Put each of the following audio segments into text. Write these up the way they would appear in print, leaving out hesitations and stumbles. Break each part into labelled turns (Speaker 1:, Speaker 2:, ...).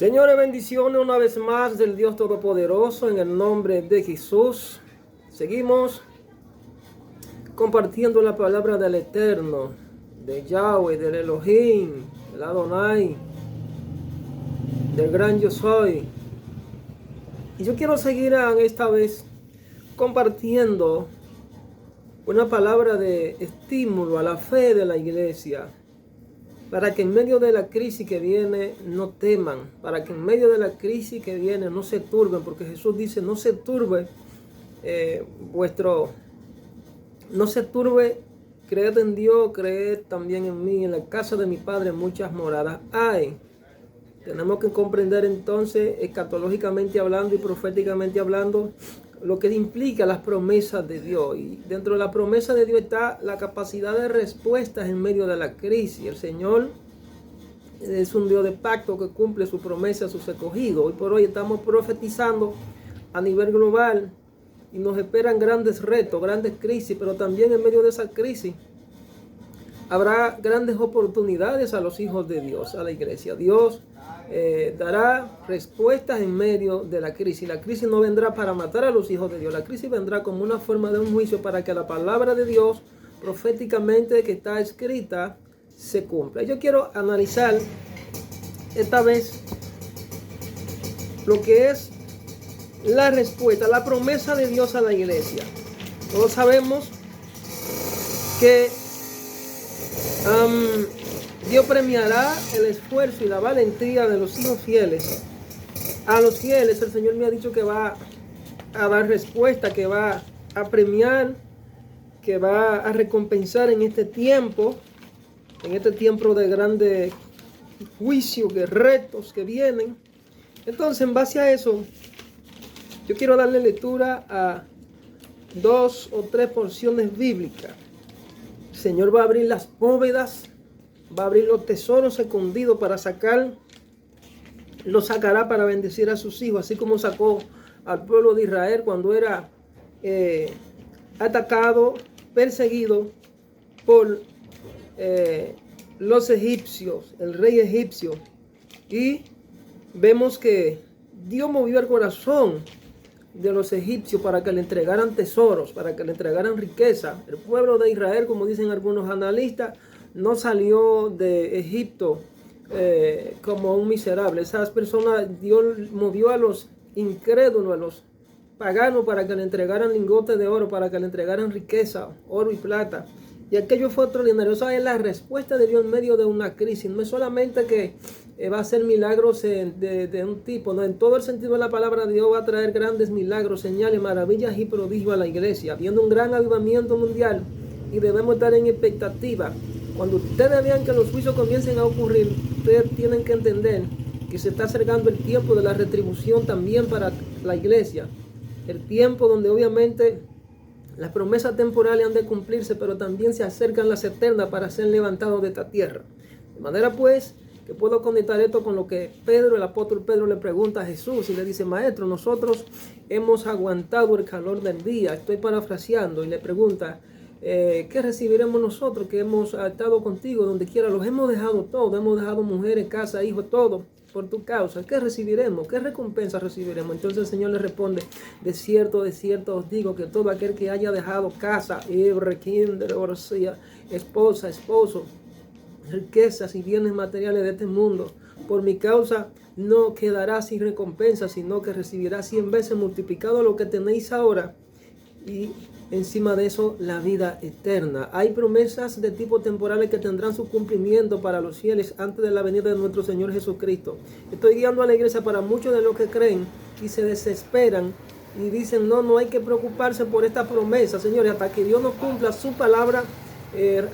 Speaker 1: Señores, bendiciones una vez más del Dios Todopoderoso en el nombre de Jesús. Seguimos compartiendo la palabra del Eterno, de Yahweh, del Elohim, del Adonai, del gran Yo Soy. Y yo quiero seguir esta vez compartiendo una palabra de estímulo a la fe de la iglesia, para que en medio de la crisis que viene no teman, para que en medio de la crisis que viene no se turben, porque Jesús dice: no se turbe no se turbe, creed en Dios, creed también en mí. En la casa de mi Padre muchas moradas hay. Tenemos que comprender entonces, escatológicamente hablando y proféticamente hablando, lo que implica las promesas de Dios. Y dentro de la promesa de Dios está la capacidad de respuestas en medio de la crisis. El Señor es un Dios de pacto que cumple su promesa a sus escogidos. Hoy por hoy estamos profetizando a nivel global y nos esperan grandes retos, grandes crisis, pero también en medio de esa crisis habrá grandes oportunidades a los hijos de Dios, a la iglesia. Dios dará respuestas en medio de la crisis. La crisis no vendrá para matar a los hijos de Dios. La crisis vendrá como una forma de un juicio para que la palabra de Dios proféticamente que está escrita se cumpla. Yo quiero analizar esta vez lo que es la respuesta, la promesa de Dios a la iglesia. Todos sabemos que Dios premiará el esfuerzo y la valentía de los hijos fieles. A los fieles el Señor me ha dicho que va a dar respuesta, que va a premiar, que va a recompensar en este tiempo de grande juicio, de retos que vienen. Entonces, en base a eso, yo quiero darle lectura a 2 o 3 porciones bíblicas. El Señor va a abrir las bóvedas, va a abrir los tesoros escondidos para los sacará para bendecir a sus hijos, así como sacó al pueblo de Israel cuando era atacado, perseguido por los egipcios, el rey egipcio. Y vemos que Dios movió el corazón de los egipcios para que le entregaran tesoros, para que le entregaran riqueza. El pueblo de Israel, como dicen algunos analistas, no salió de Egipto como un miserable. Esas personas, Dios movió a los incrédulos, a los paganos, para que le entregaran lingotes de oro, para que le entregaran riqueza, oro y plata. Y aquello fue extraordinario. Esa es la respuesta de Dios en medio de una crisis. No es solamente que va a hacer milagros de un tipo, no, en todo el sentido de la palabra. Dios va a traer grandes milagros, señales, maravillas y prodigios a la iglesia, viendo un gran avivamiento mundial, y debemos estar en expectativa. Cuando ustedes vean que los juicios comiencen a ocurrir, ustedes tienen que entender que se está acercando el tiempo de la retribución también para la iglesia. El tiempo donde obviamente las promesas temporales han de cumplirse, pero también se acercan las eternas para ser levantados de esta tierra. De manera pues que puedo conectar esto con lo que el apóstol Pedro le pregunta a Jesús y le dice: Maestro, nosotros hemos aguantado el calor del día. Estoy parafraseando, y le pregunta: ¿qué recibiremos nosotros que hemos estado contigo donde quiera? Los hemos dejado todo, hemos dejado mujeres, casa, hijos, todo por tu causa. ¿Qué recibiremos? ¿Qué recompensa recibiremos? Entonces el Señor le responde: de cierto os digo que todo aquel que haya dejado casa, esposa, esposo, riquezas y bienes materiales de este mundo, por mi causa, no quedará sin recompensa, sino que recibirá 100 veces multiplicado lo que tenéis ahora, y encima de eso la vida eterna. Hay promesas de tipo temporales que tendrán su cumplimiento para los fieles antes de la venida de nuestro Señor Jesucristo. Estoy guiando a la iglesia para muchos de los que creen y se desesperan y dicen: no hay que preocuparse por esta promesa. Señores, hasta que Dios no cumpla su palabra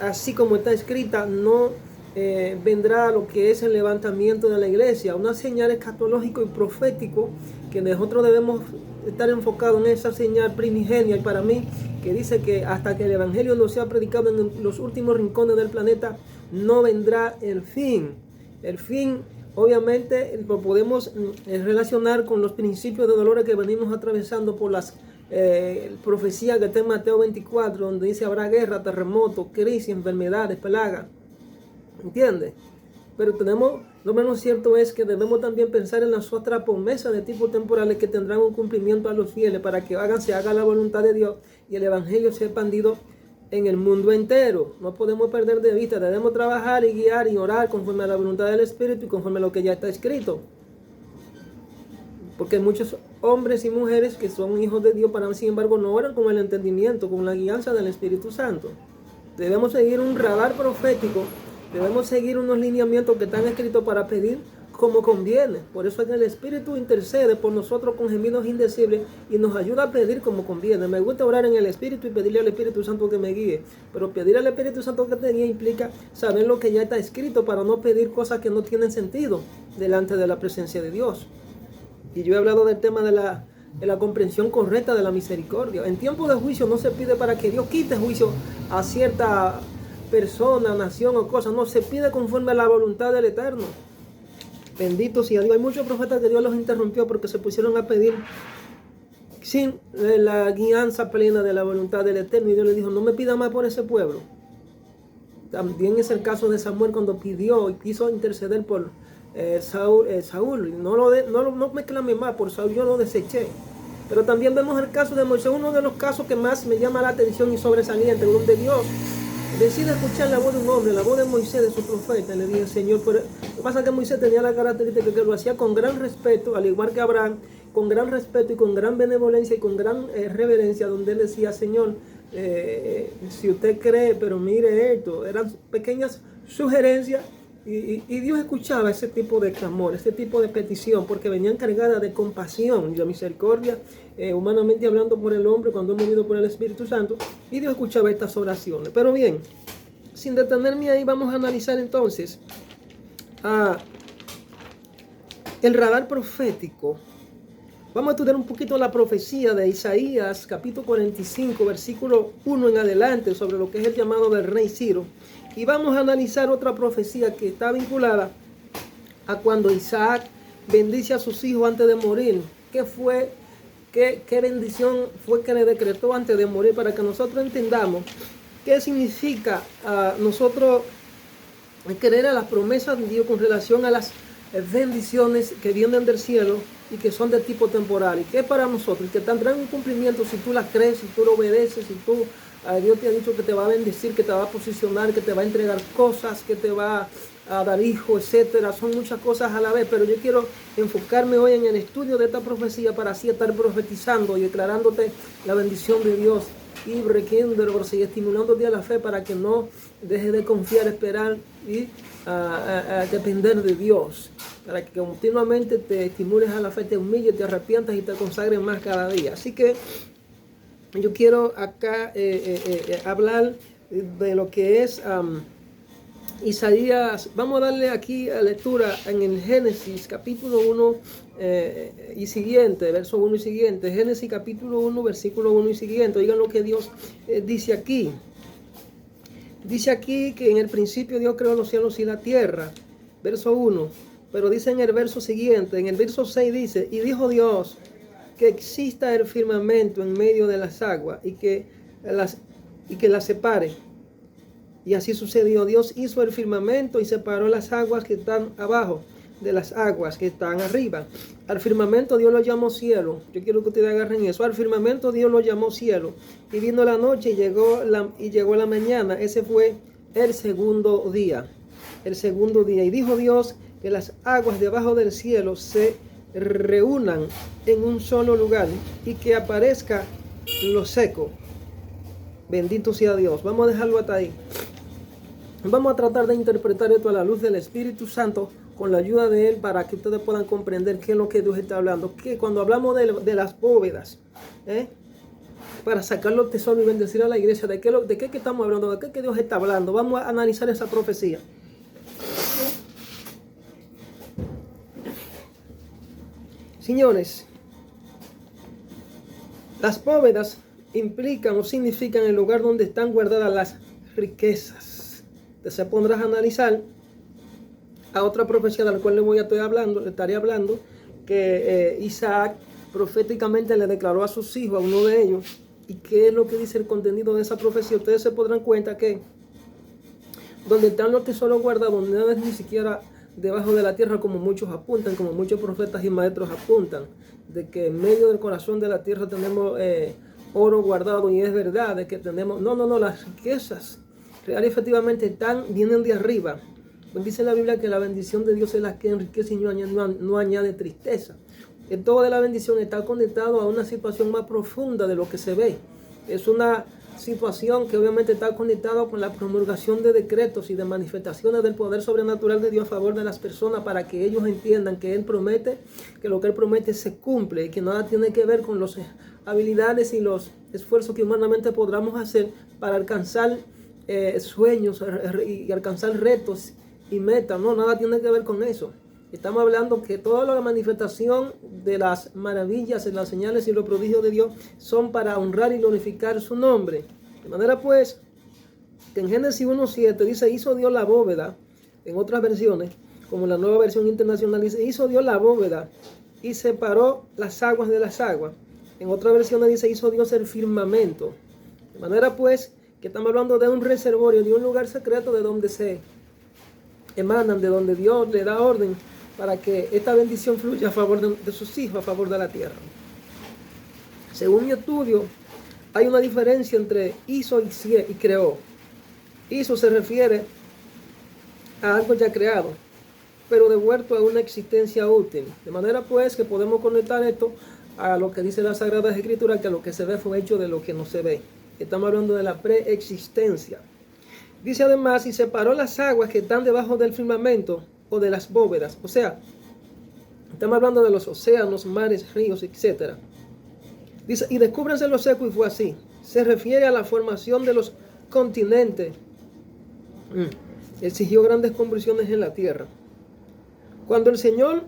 Speaker 1: así como está escrita, no vendrá lo que es el levantamiento de la iglesia. Una señal escatológico y profético que nosotros debemos estar enfocados en esa señal primigenia, y para mí, que dice que hasta que el evangelio no sea predicado en los últimos rincones del planeta, no vendrá el fin. El fin, obviamente, lo podemos relacionar con los principios de dolores que venimos atravesando por las profecías que está en Mateo 24, donde dice: habrá guerra, terremoto, crisis, enfermedades, plagas. ¿Entiendes? Pero tenemos Lo menos cierto es que debemos también pensar en las otras promesas de tipo temporales que tendrán un cumplimiento a los fieles para que se haga la voluntad de Dios y el evangelio sea expandido en el mundo entero. No podemos perder de vista, debemos trabajar y guiar y orar conforme a la voluntad del Espíritu y conforme a lo que ya está escrito. Porque muchos hombres y mujeres que son hijos de Dios, para sin embargo, no oran con el entendimiento, con la guianza del Espíritu Santo. Debemos seguir un radar profético, debemos seguir unos lineamientos que están escritos para pedir como conviene. Por eso es que el Espíritu intercede por nosotros con gemidos indecibles y nos ayuda a pedir como conviene. Me gusta orar en el Espíritu y pedirle al Espíritu Santo que me guíe, pero pedir al Espíritu Santo que te guíe implica saber lo que ya está escrito para no pedir cosas que no tienen sentido delante de la presencia de Dios. Y yo he hablado del tema de la comprensión correcta de la misericordia. En tiempo de juicio no se pide para que Dios quite juicio a cierta persona, nación o cosa. No, se pide conforme a la voluntad del Eterno. Bendito sea Dios. Hay muchos profetas que Dios los interrumpió porque se pusieron a pedir sin la guianza plena de la voluntad del Eterno. Y Dios les dijo, no me pida más por ese pueblo. También es el caso de Samuel cuando pidió y quiso interceder por Saúl. No me clame más por Saúl, yo lo deseché. Pero también vemos el caso de Moisés, uno de los casos que más me llama la atención y sobresaliente, donde Dios decide escuchar la voz de un hombre, la voz de Moisés, de su profeta. Le dije, Señor, pero lo que pasa es que Moisés tenía la característica que lo hacía con gran respeto, al igual que Abraham, con gran respeto y con gran benevolencia y con gran reverencia, donde él decía, Señor, si usted cree, pero mire esto, eran pequeñas sugerencias. Y Dios escuchaba ese tipo de clamor, ese tipo de petición, porque venían cargadas de compasión y de misericordia, humanamente hablando por el hombre, cuando es movido por el Espíritu Santo, y Dios escuchaba estas oraciones. Pero bien, sin detenerme ahí, vamos a analizar entonces el radar profético. Vamos a estudiar un poquito la profecía de Isaías, capítulo 45, versículo 1 en adelante, sobre lo que es el llamado del rey Ciro. Y vamos a analizar otra profecía que está vinculada a cuando Isaac bendice a sus hijos antes de morir. ¿Qué bendición fue que le decretó antes de morir? Para que nosotros entendamos qué significa nosotros creer a las promesas de Dios con relación a las bendiciones que vienen del cielo y que son de tipo temporal. Y que para nosotros, que tendrán un cumplimiento si tú las crees, si tú lo obedeces, si tú... Dios te ha dicho que te va a bendecir, que te va a posicionar, que te va a entregar cosas, que te va a dar hijos, etcétera. Son muchas cosas a la vez, pero yo quiero enfocarme hoy en el estudio de esta profecía para así estar profetizando y declarándote la bendición de Dios y estimulándote a la fe para que no dejes de confiar, esperar y depender de Dios. Para que continuamente te estimules a la fe, te humilles, te arrepientas y te consagres más cada día. Así que yo quiero acá hablar de lo que es Isaías. Vamos a darle aquí a lectura en el Génesis capítulo 1 y siguiente, verso 1 y siguiente. Génesis capítulo 1, versículo 1 y siguiente. Oigan lo que Dios dice aquí. Dice aquí que en el principio Dios creó los cielos y la tierra. Verso 1. Pero dice en el verso siguiente, en el verso 6 dice, y dijo Dios, que exista el firmamento en medio de las aguas y que las separe. Y así sucedió. Dios hizo el firmamento y separó las aguas que están abajo de las aguas que están arriba. Al firmamento Dios lo llamó cielo. Yo quiero que ustedes agarren eso. Al firmamento Dios lo llamó cielo. Y vino la noche y llegó la mañana. Ese fue el segundo día. El segundo día. Y dijo Dios que las aguas debajo del cielo se reúnan en un solo lugar y que aparezca lo seco. Bendito sea Dios. Vamos a dejarlo hasta ahí. Vamos a tratar de interpretar esto a la luz del Espíritu Santo con la ayuda de Él para que ustedes puedan comprender qué es lo que Dios está hablando. Que cuando hablamos de las bóvedas, para sacar los tesoros y bendecir a la iglesia, ¿de qué estamos hablando? ¿De qué Dios está hablando? Vamos a analizar esa profecía. Señores, las bóvedas implican o significan el lugar donde están guardadas las riquezas. Se pondrás a analizar a otra profecía de la cual le estaré hablando, que Isaac proféticamente le declaró a sus hijos, a uno de ellos, y qué es lo que dice el contenido de esa profecía. Ustedes se podrán cuenta que donde están los tesoros guardados, no es ni siquiera debajo de la tierra, como muchos apuntan, como muchos profetas y maestros apuntan, de que en medio del corazón de la tierra tenemos oro guardado, y es verdad de que tenemos, no, las riquezas reales efectivamente vienen de arriba. Pues dice la Biblia que la bendición de Dios es la que enriquece y no añade tristeza. El todo de la bendición está conectado a una situación más profunda de lo que se ve. Es una situación que obviamente está conectada con la promulgación de decretos y de manifestaciones del poder sobrenatural de Dios a favor de las personas, para que ellos entiendan que Él promete, que lo que Él promete se cumple, y que nada tiene que ver con las habilidades y los esfuerzos que humanamente podamos hacer para alcanzar sueños y alcanzar retos y metas. No, nada tiene que ver con eso. Estamos hablando que toda la manifestación de las maravillas, de las señales y los prodigios de Dios son para honrar y glorificar su nombre. De manera pues que en Génesis 1:7 dice: hizo Dios la bóveda. En otras versiones, como la Nueva Versión Internacional, dice: hizo Dios la bóveda y separó las aguas de las aguas. En otras versiones dice: hizo Dios el firmamento. De manera pues que estamos hablando de un reservorio, de un lugar secreto de donde se emanan, de donde Dios le da orden para que esta bendición fluya a favor de sus hijos, a favor de la tierra. Según mi estudio, hay una diferencia entre hizo y creó. Hizo se refiere a algo ya creado, pero devuelto a una existencia útil. De manera pues que podemos conectar esto a lo que dice la Sagrada Escritura, que lo que se ve fue hecho de lo que no se ve. Estamos hablando de la preexistencia. Dice además: y separó las aguas que están debajo del firmamento o de las bóvedas. O sea, estamos hablando de los océanos, mares, ríos, etc. Dice: y descúbranse lo seco, y fue así. Se refiere a la formación de los continentes. Exigió grandes convulsiones en la tierra. Cuando el Señor,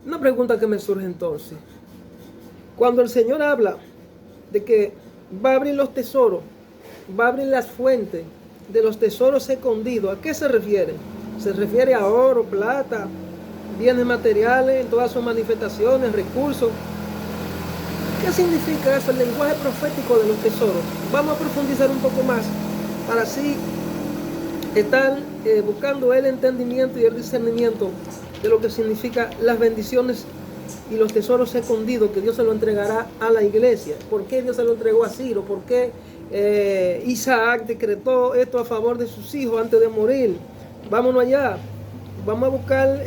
Speaker 1: una pregunta que me surge entonces, cuando el Señor habla de que va a abrir los tesoros, va a abrir las fuentes de los tesoros escondidos, ¿a qué se refiere? Se refiere a oro, plata, bienes materiales en todas sus manifestaciones, recursos. ¿Qué significa eso, el lenguaje profético de los tesoros? Vamos a profundizar un poco más para así estar buscando el entendimiento y el discernimiento de lo que significa las bendiciones y los tesoros escondidos que Dios se lo entregará a la iglesia. ¿Por qué Dios se lo entregó a Ciro? ¿Por qué Isaac decretó esto a favor de sus hijos antes de morir? Vámonos allá. Vamos a buscar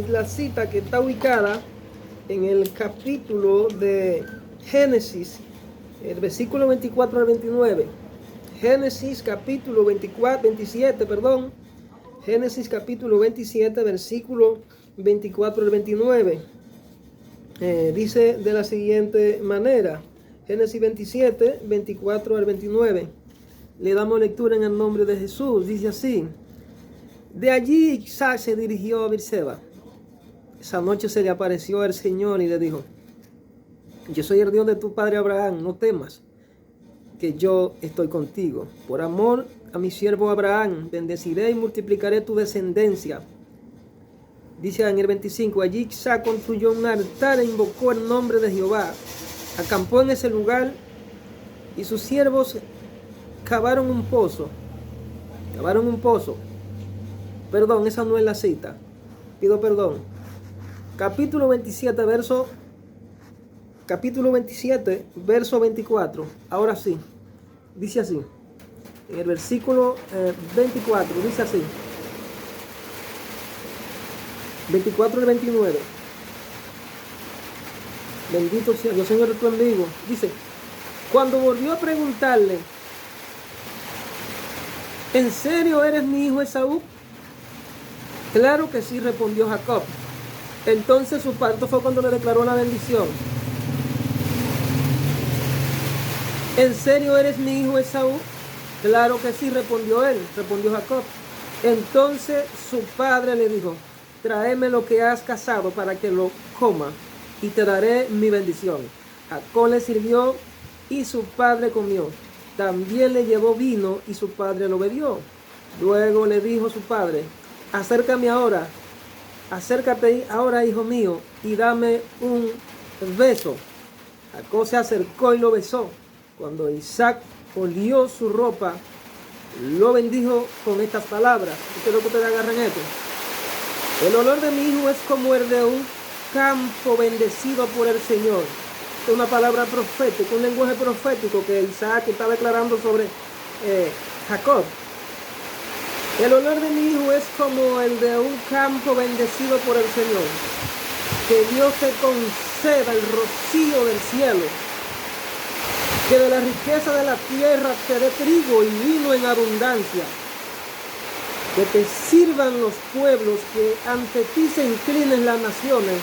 Speaker 1: la cita que está ubicada en el capítulo de Génesis, el versículo 24 al 29. Génesis capítulo 27, Génesis capítulo 27, versículo 24 al 29. Dice de la siguiente manera: Génesis 27, 24 al 29. Le damos lectura en el nombre de Jesús. Dice así: de allí Isaac se dirigió a Beerseba. Esa noche se le apareció el Señor y le dijo: yo soy el Dios de tu padre Abraham, no temas, que yo estoy contigo. Por amor a mi siervo Abraham, bendeciré y multiplicaré tu descendencia. Dice en el 25: allí Isaac construyó un altar e invocó el nombre de Jehová. Acampó en ese lugar y sus siervos cavaron un pozo. Perdón, esa no es la cita. Pido perdón. Capítulo 27, verso 24. Ahora sí. Dice así. En el versículo 24, dice así. 24 al 29. Bendito sea Dios, Señor, tú en vivo. Dice: cuando volvió a preguntarle: ¿en serio eres mi hijo Esaú? Claro que sí, respondió Jacob. Entonces su parto fue cuando le declaró la bendición. ¿En serio eres mi hijo Esaú? Claro que sí, respondió Jacob. Entonces su padre le dijo: tráeme lo que has cazado para que lo coma, y te daré mi bendición. Jacob le sirvió y su padre comió. También le llevó vino y su padre lo bebió. Luego le dijo su padre: acércate ahora, hijo mío, y dame un beso. Jacob se acercó y lo besó. Cuando Isaac olió su ropa, lo bendijo con estas palabras. Quiero que ustedes agarren esto. El olor de mi hijo es como el de un campo bendecido por el Señor. Es una palabra profética, un lenguaje profético que Isaac está declarando sobre Jacob. El olor de mi hijo es como el de un campo bendecido por el Señor. Que Dios te conceda el rocío del cielo. Que de la riqueza de la tierra te dé trigo y vino en abundancia. Que te sirvan los pueblos, que ante ti se inclinen las naciones.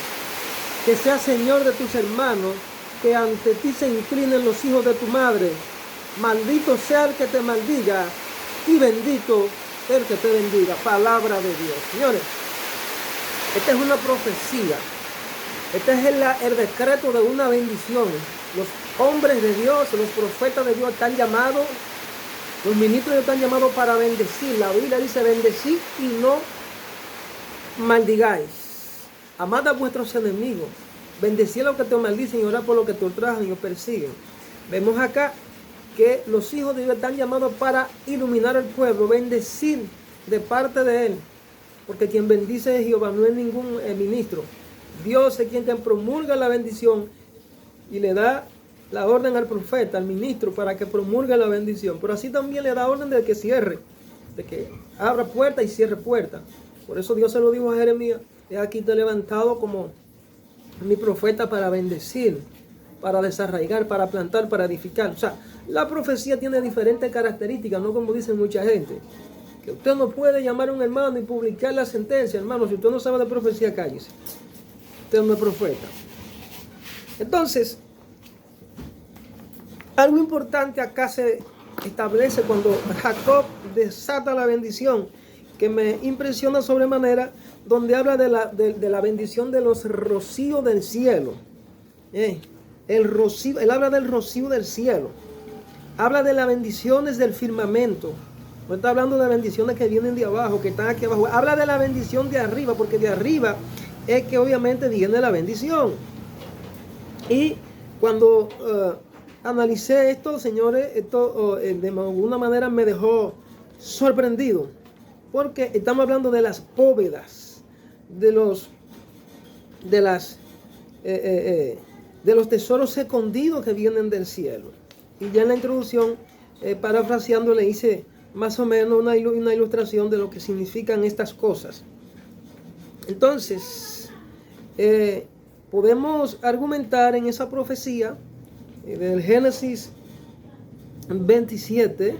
Speaker 1: Que seas Señor de tus hermanos, que ante ti se inclinen los hijos de tu madre. Maldito sea el que te maldiga y bendito el que te bendiga. Palabra de Dios. Señores, esta es una profecía. Este es el decreto de una bendición. Los hombres de Dios, los profetas de Dios están llamados, los ministros de Dios están llamados para bendecir. La Biblia dice bendecid y no maldigáis. Amad a vuestros enemigos. Bendecid a los que te maldicen y orad por los que te ultrajan y os persiguen. Vemos acá que los hijos de Dios están llamados para iluminar al pueblo, bendecir de parte de Él. Porque quien bendice es Jehová, no es ningún ministro. Dios es quien promulga la bendición y le da la orden al profeta, al ministro, para que promulgue la bendición. Pero así también le da orden de que cierre, de que abra puerta y cierre puerta. Por eso Dios se lo dijo a Jeremías: he aquí te he levantado como mi profeta para bendecir, para desarraigar, para plantar, para edificar. O sea, la profecía tiene diferentes características, no como dicen mucha gente. Que usted no puede llamar a un hermano y publicar la sentencia. Hermano, si usted no sabe de profecía, cállese. Usted no es profeta. Entonces, algo importante acá se establece cuando Jacob desata la bendición, que me impresiona sobremanera, donde habla de la bendición de los rocíos del cielo. El rocío, él habla del rocío del cielo. Habla de las bendiciones del firmamento. No está hablando de bendiciones que vienen de abajo, que están aquí abajo. Habla de la bendición de arriba, porque de arriba es que obviamente viene la bendición. Y cuando analicé esto, señores, esto de alguna manera me dejó sorprendido. Porque estamos hablando de las bóvedas, de los tesoros escondidos que vienen del cielo. Y ya en la introducción, parafraseando, le hice más o menos una ilustración de lo que significan estas cosas. Entonces, podemos argumentar en esa profecía del Génesis 27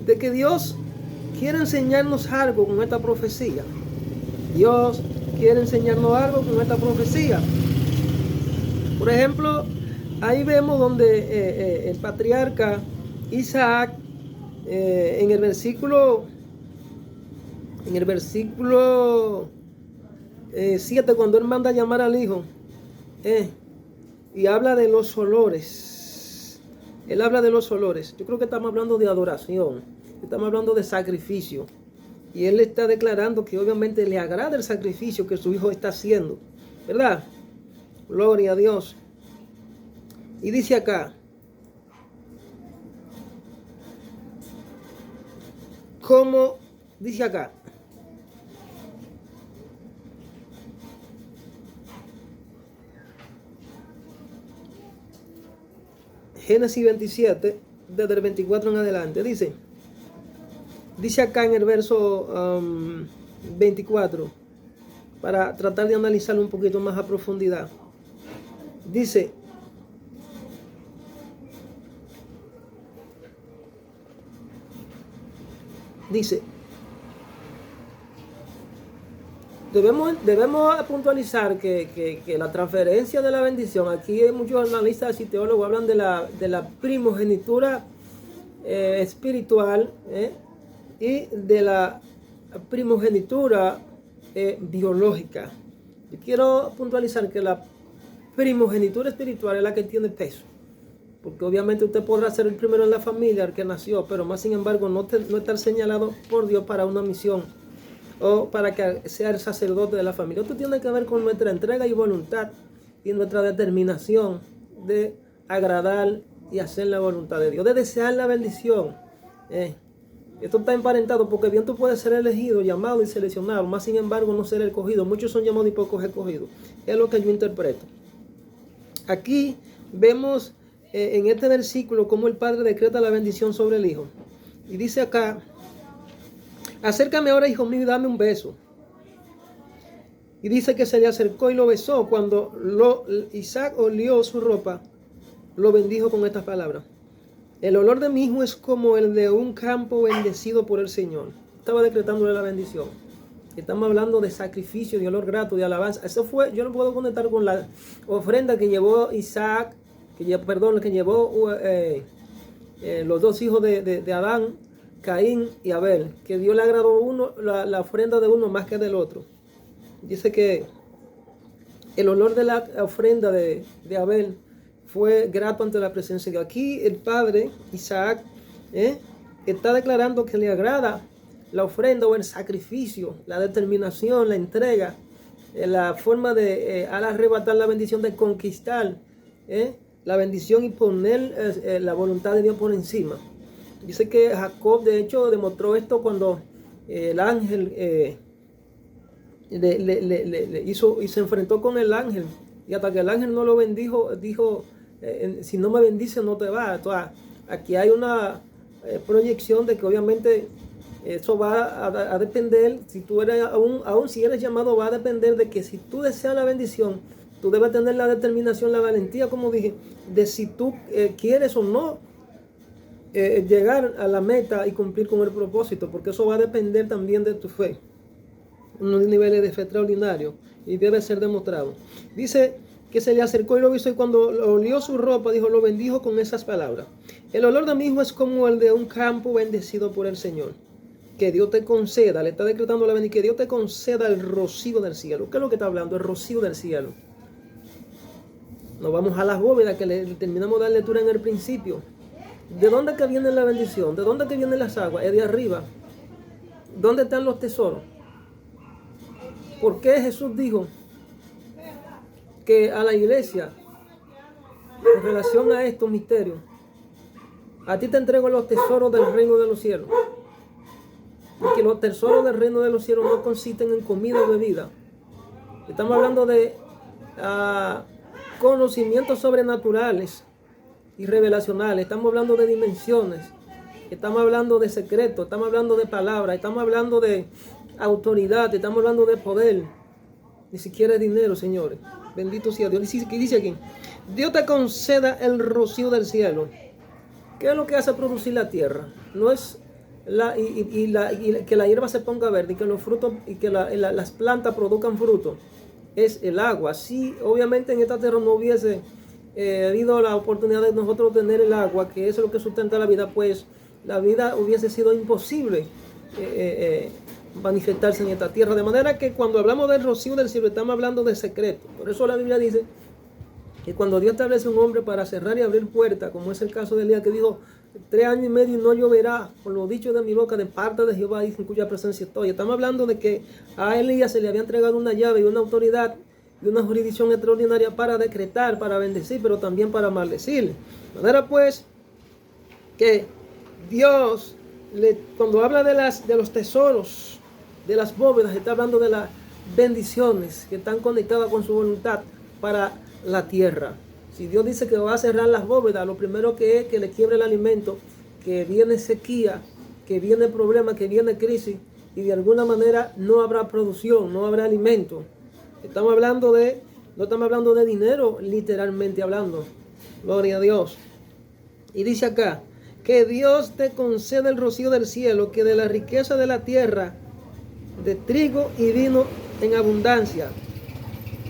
Speaker 1: de que Dios quiere enseñarnos algo con esta profecía. Dios quiere enseñarnos algo con esta profecía. Por ejemplo, ahí vemos donde el patriarca Isaac, en el versículo 7, cuando él manda a llamar al hijo, y habla de los olores. Él habla de los olores. Yo creo que estamos hablando de adoración, estamos hablando de sacrificio. Y él está declarando que obviamente le agrada el sacrificio que su hijo está haciendo, ¿verdad? Gloria a Dios. Y dice acá: ¿cómo dice acá? Génesis 27, desde el 24 en adelante, dice acá en el verso 24, para tratar de analizarlo un poquito más a profundidad. Dice: debemos puntualizar que la transferencia de la bendición, aquí muchos analistas y teólogos hablan de la primogenitura espiritual, y de la primogenitura biológica. Yo quiero puntualizar que la primogenitura espiritual es la que tiene peso, porque obviamente usted podrá ser el primero en la familia, el que nació, pero más sin embargo no estar señalado por Dios para una misión o para que sea el sacerdote de la familia. Esto tiene que ver con nuestra entrega y voluntad y nuestra determinación de agradar y hacer la voluntad de Dios, de desear la bendición. Esto está emparentado porque bien tú puedes ser elegido, llamado y seleccionado, más sin embargo no ser escogido. Muchos son llamados y pocos escogidos. Es lo que yo interpreto. Aquí vemos en este versículo cómo el Padre decreta la bendición sobre el Hijo. Y dice acá: acércame ahora, hijo mío, y dame un beso. Y dice que se le acercó y lo besó. Cuando Isaac olió su ropa, lo bendijo con estas palabras: el olor de mi hijo es como el de un campo bendecido por el Señor. Estaba decretándole la bendición. Estamos hablando de sacrificio, de olor grato, de alabanza. Eso fue, yo lo puedo conectar con la ofrenda que llevó Isaac, que llevó los dos hijos de Adán, Caín y Abel, que Dios le agradó la ofrenda de uno más que del otro. Dice que el olor de la ofrenda de Abel fue grato ante la presencia de Dios. Aquí el padre Isaac está declarando que le agrada la ofrenda o el sacrificio, la determinación, la entrega, la forma de al arrebatar la bendición, de conquistar la bendición y poner la voluntad de Dios por encima. Dice que Jacob de hecho demostró esto cuando el ángel le hizo y se enfrentó con el ángel, y hasta que el ángel no lo bendijo, dijo: si no me bendice no te va. Entonces, aquí hay una proyección de que obviamente eso va a depender, si tú eres, aún si eres llamado, va a depender de que si tú deseas la bendición, tú debes tener la determinación, la valentía, como dije, de si tú quieres o no llegar a la meta y cumplir con el propósito, porque eso va a depender también de tu fe, unos niveles de fe extraordinarios, y debe ser demostrado. Dice que se le acercó y lo hizo, y cuando olió su ropa, lo bendijo con esas palabras: el olor de mi hijo es como el de un campo bendecido por el Señor. Que Dios te conceda, le está decretando la bendición, que Dios te conceda el rocío del cielo. ¿Qué es lo que está hablando? El rocío del cielo. Nos vamos a las bóvedas que le terminamos de dar lectura en el principio. ¿De dónde que viene la bendición? ¿De dónde que vienen las aguas? Es de arriba. ¿Dónde están los tesoros? ¿Por qué Jesús dijo que a la iglesia, en relación a estos misterios, a ti te entrego los tesoros del reino de los cielos? Y que los tesoros del reino de los cielos no consisten en comida o bebida. Estamos hablando de conocimientos sobrenaturales y revelacionales. Estamos hablando de dimensiones. Estamos hablando de secretos. Estamos hablando de palabras. Estamos hablando de autoridad. Estamos hablando de poder. Ni siquiera dinero, señores. Bendito sea Dios. ¿Qué dice aquí? Dios te conceda el rocío del cielo. ¿Qué es lo que hace producir la tierra? No es que la hierba se ponga verde y que los frutos y que las plantas produzcan fruto. Es el agua. Si obviamente en esta tierra no hubiese habido la oportunidad de nosotros tener el agua, que es lo que sustenta la vida, pues la vida hubiese sido imposible manifestarse en esta tierra. De manera que cuando hablamos del rocío del cielo, estamos hablando de secreto. Por eso la Biblia dice que cuando Dios establece un hombre para cerrar y abrir puertas, como es el caso de Elías, que dijo: 3 años y medio y no lloverá, por lo dicho de mi boca, de parte de Jehová, en cuya presencia estoy. Estamos hablando de que a Elías se le había entregado una llave y una autoridad y una jurisdicción extraordinaria para decretar, para bendecir, pero también para maldecir. De manera pues que Dios, cuando habla de los tesoros, de las bóvedas, está hablando de las bendiciones que están conectadas con su voluntad para la tierra. Si Dios dice que va a cerrar las bóvedas, lo primero que es que le quiebre el alimento, que viene sequía, que viene problema, que viene crisis, y de alguna manera no habrá producción, no habrá alimento. No estamos hablando de dinero, literalmente hablando. Gloria a Dios. Y dice acá: que Dios te conceda el rocío del cielo, que de la riqueza de la tierra, de trigo y vino en abundancia,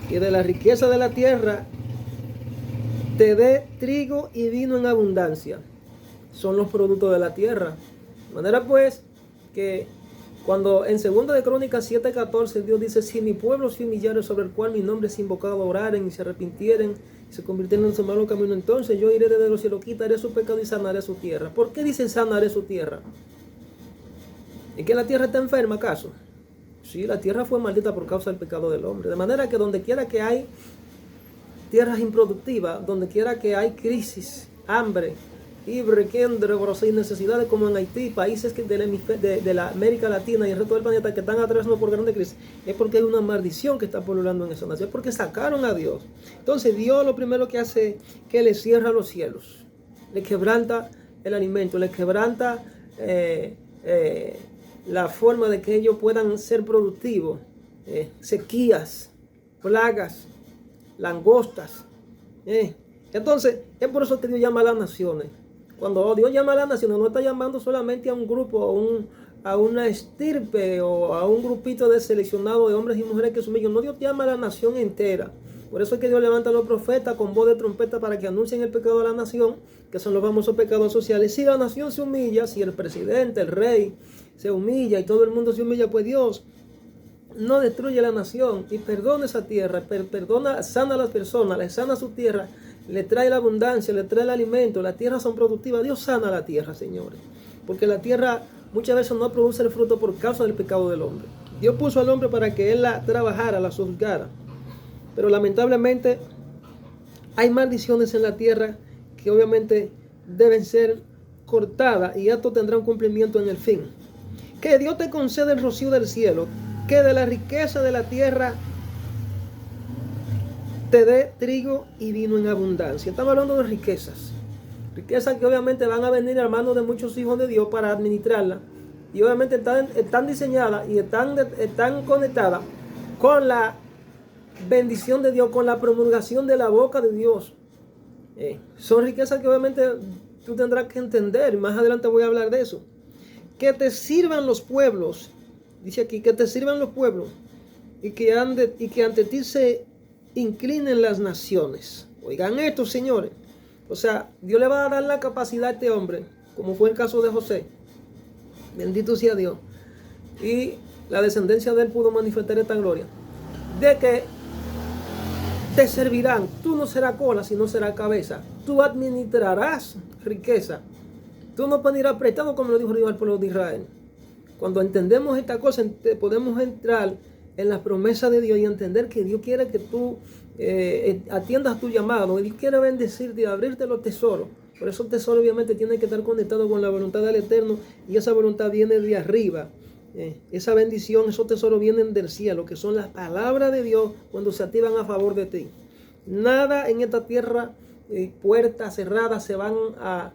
Speaker 1: que de la riqueza de la tierra te dé trigo y vino en abundancia. Son los productos de la tierra. De manera pues que cuando en 2 de Crónicas 7:14 Dios dice: si mi pueblo se humillare, sobre el cual mi nombre es invocado, oraren y se arrepintieren y se convirtieren en su malo camino, entonces yo iré desde los cielos, quitaré su pecado y sanaré su tierra. ¿Por qué dice sanaré su tierra? ¿Es que la tierra está enferma acaso? Sí, la tierra fue maldita por causa del pecado del hombre. De manera que donde quiera que hay tierras improductivas, donde quiera que hay crisis, hambre, y sin necesidades como en Haití, países de la América Latina y el resto del planeta que están atravesando por grande crisis, es porque hay una maldición que está pululando en esa nación, es porque sacaron a Dios. Entonces Dios lo primero que hace es que le cierra los cielos, le quebranta el alimento, le quebranta la forma de que ellos puedan ser productivos, sequías, plagas, langostas. Entonces, es por eso que Dios llama a las naciones. Cuando Dios llama a las naciones, no está llamando solamente a un grupo, a una estirpe o a un grupito de seleccionados de hombres y mujeres que son ellos. No, Dios llama a la nación entera. Por eso es que Dios levanta a los profetas con voz de trompeta para que anuncien el pecado de la nación, que son los famosos pecados sociales. Si la nación se humilla, si el presidente, el rey se humilla y todo el mundo se humilla, pues Dios no destruye la nación y perdona esa tierra, perdona, sana a las personas, le sana su tierra, le trae la abundancia, le trae el alimento. Las tierras son productivas. Dios sana la tierra, señores, porque la tierra muchas veces no produce el fruto por causa del pecado del hombre. Dios puso al hombre para que él la trabajara, la sojuzgara, pero lamentablemente hay maldiciones en la tierra que obviamente deben ser cortadas, y esto tendrá un cumplimiento en el fin. Que Dios te conceda el rocío del cielo, que de la riqueza de la tierra te dé trigo y vino en abundancia. Estamos hablando de riquezas. Riquezas que obviamente van a venir a manos de muchos hijos de Dios para administrarlas. Y obviamente están diseñadas y están conectadas con la bendición de Dios, con la promulgación de la boca de Dios. Son riquezas que obviamente tú tendrás que entender. Y más adelante voy a hablar de eso. Que te sirvan los pueblos. Dice aquí, que te sirvan los pueblos. Y que ante ti se inclinen las naciones. Oigan esto, señores. O sea, Dios le va a dar la capacidad a este hombre, como fue el caso de José. Bendito sea Dios. Y la descendencia de él pudo manifestar esta gloria. De que te servirán. Tú no serás cola, sino serás cabeza. Tú administrarás riqueza. Tú no puedes ir apretado, como lo dijo Dios al pueblo de Israel. Cuando entendemos esta cosa, podemos entrar en las promesas de Dios y entender que Dios quiere que tú atiendas tu llamado. Dios quiere bendecirte y abrirte los tesoros. Por eso el tesoro obviamente tiene que estar conectado con la voluntad del Eterno, y esa voluntad viene de arriba. Esa bendición, esos tesoros vienen del cielo, que son las palabras de Dios cuando se activan a favor de ti. Nada en esta tierra, puertas cerradas se van a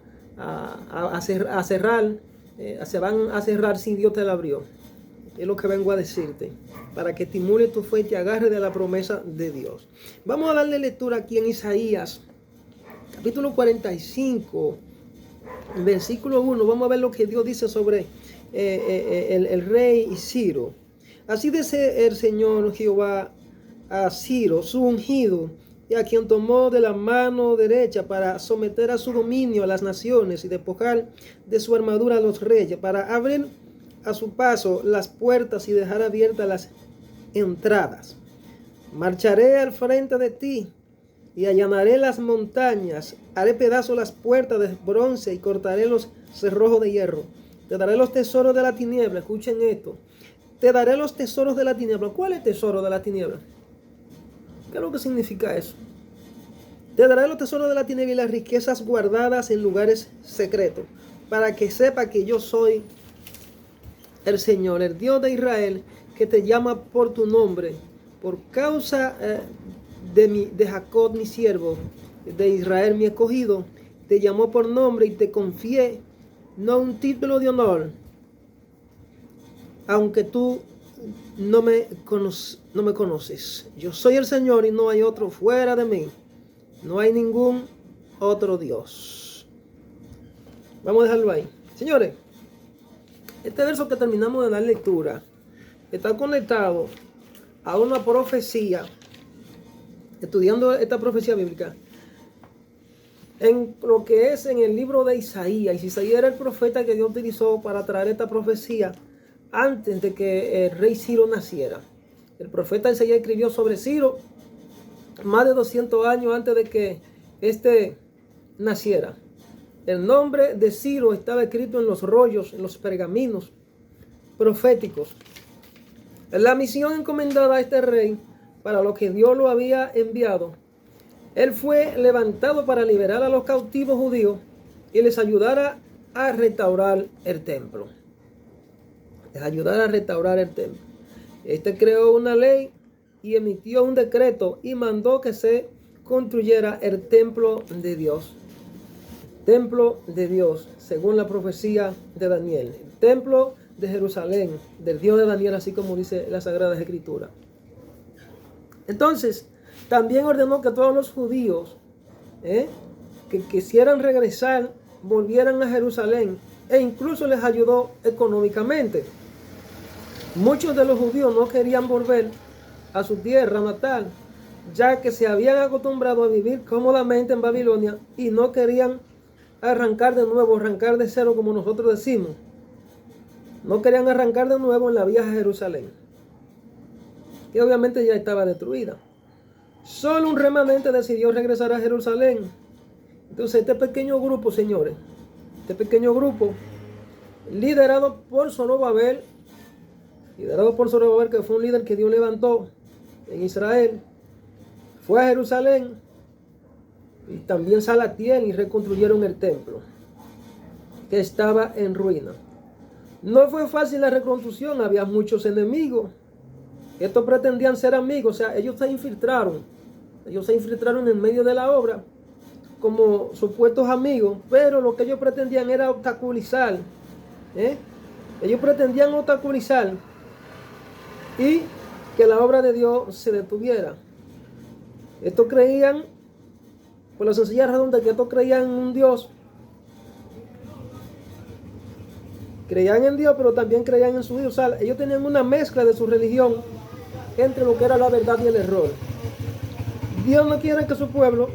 Speaker 1: cerrar, se van a cerrar si Dios te la abrió. Es lo que vengo a decirte, para que estimule tu fe y te agarre de la promesa de Dios. Vamos a darle lectura aquí en Isaías, capítulo 45, versículo 1. Vamos a ver lo que Dios dice sobre el rey Ciro. Así dice el Señor Jehová a Ciro, su ungido, y a quien tomó de la mano derecha para someter a su dominio a las naciones y despojar de su armadura a los reyes, para abrir a su paso las puertas y dejar abiertas las entradas. Marcharé al frente de ti y allanaré las montañas, haré pedazos las puertas de bronce y cortaré los cerrojos de hierro. Te daré los tesoros de la tiniebla. Escuchen esto. Te daré los tesoros de la tiniebla. ¿Cuál es el tesoro de la tiniebla? ¿Qué es lo que significa eso? Te daré los tesoros de la tiniebla y las riquezas guardadas en lugares secretos, para que sepa que yo soy el Señor, el Dios de Israel, que te llama por tu nombre, por causa de Jacob mi siervo, de Israel mi escogido. Te llamó por nombre y te confié, no un título de honor, aunque tú no me conoces. Yo soy el Señor y no hay otro fuera de mí. No hay ningún otro Dios. Vamos a dejarlo ahí. Señores, este verso que terminamos de dar lectura está conectado a una profecía, estudiando esta profecía bíblica, en lo que es en el libro de Isaías. Y Isaías era el profeta que Dios utilizó para traer esta profecía antes de que el rey Ciro naciera. El profeta Isaías escribió sobre Ciro más de 200 años antes de que éste naciera. El nombre de Ciro estaba escrito en los rollos, en los pergaminos proféticos. La misión encomendada a este rey, para lo que Dios lo había enviado. Él fue levantado para liberar a los cautivos judíos y les ayudara a restaurar el templo. Les ayudara a restaurar el templo. Este creó una ley y emitió un decreto y mandó que se construyera el templo de Dios. Templo de Dios, según la profecía de Daniel. El templo de Jerusalén, del Dios de Daniel, así como dice la Sagrada Escritura. Entonces, también ordenó que todos los judíos que quisieran regresar, volvieran a Jerusalén, e incluso les ayudó económicamente. Muchos de los judíos no querían volver a su tierra natal, ya que se habían acostumbrado a vivir cómodamente en Babilonia y no querían arrancar de nuevo, arrancar de cero, como nosotros decimos. No querían arrancar de nuevo en la vieja Jerusalén, que obviamente ya estaba destruida. Solo un remanente decidió regresar a Jerusalén. Entonces este pequeño grupo, señores, este pequeño grupo, liderado por Zorobabel, que fue un líder que Dios levantó en Israel, fue a Jerusalén y también Salatiel y reconstruyeron el templo, que estaba en ruina. No fue fácil la reconstrucción, había muchos enemigos. Estos pretendían ser amigos, o sea, ellos se infiltraron en medio de la obra como supuestos amigos, pero lo que ellos pretendían era obstaculizar. Ellos pretendían obstaculizar y que la obra de Dios se detuviera. Estos creían, por la sencilla razón de que estos creían en un Dios. Creían en Dios, pero también creían en su Dios. O sea, ellos tenían una mezcla de su religión entre lo que era la verdad y el error. Dios no quiere que su pueblo,